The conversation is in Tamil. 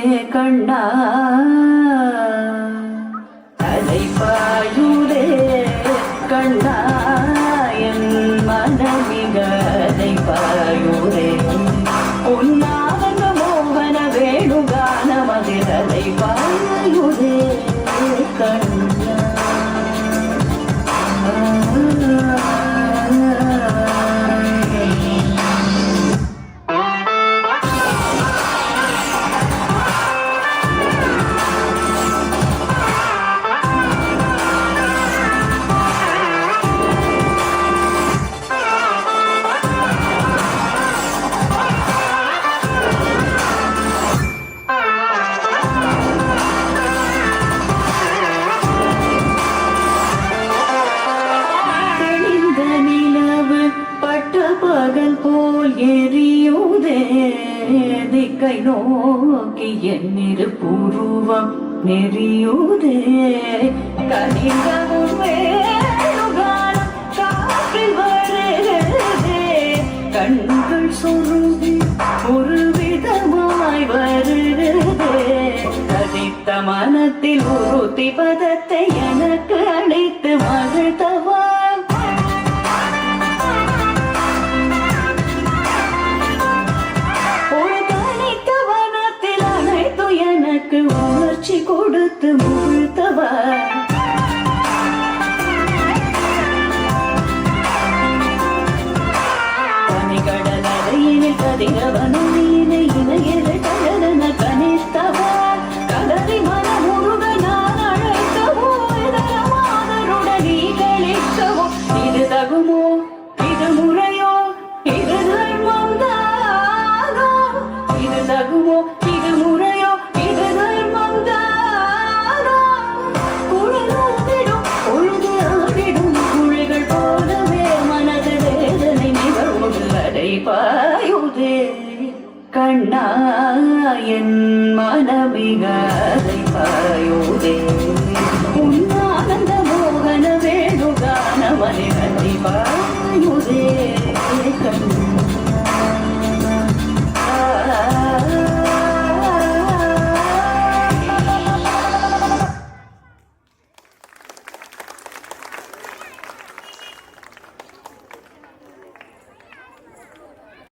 கண்ணா அலை பாயுதே கண்ணா என் மனமிக அலை பாயுதே உன்னாவன மோகன வேணுகானமதில் அலை பாயுதே கண்ணா பகல் போல் எரியுதே திக்கை நோக்கி என்னிரு பூர்வம் நெறியுதே கனிந்தவும் வேணுகாலம் காற்றில் வருகிறதே கண்கள் சொருகி ஒரு விதமாய் வருகிறதே கதித்த மனத்தில் உறுதி பதத்தை எனக்கு அளித்து மகிழ்த்தவா உணர்ச்சி கொடுத்து முழுத்தவா பனிகடல் அறையினில் கதிரவனும் நீனை இணையில கலரன கனித்தவா கலரி மனமுருக நான் அழைக்கவோ இதரமாதருடன் நீ கழிக்கவோ இது தகுமோ இது முறையோ இது தர்மம் தானோ இது தகுமோ இது முறையோ பாயுதே கண்ணா என் மனமிக பாயுதே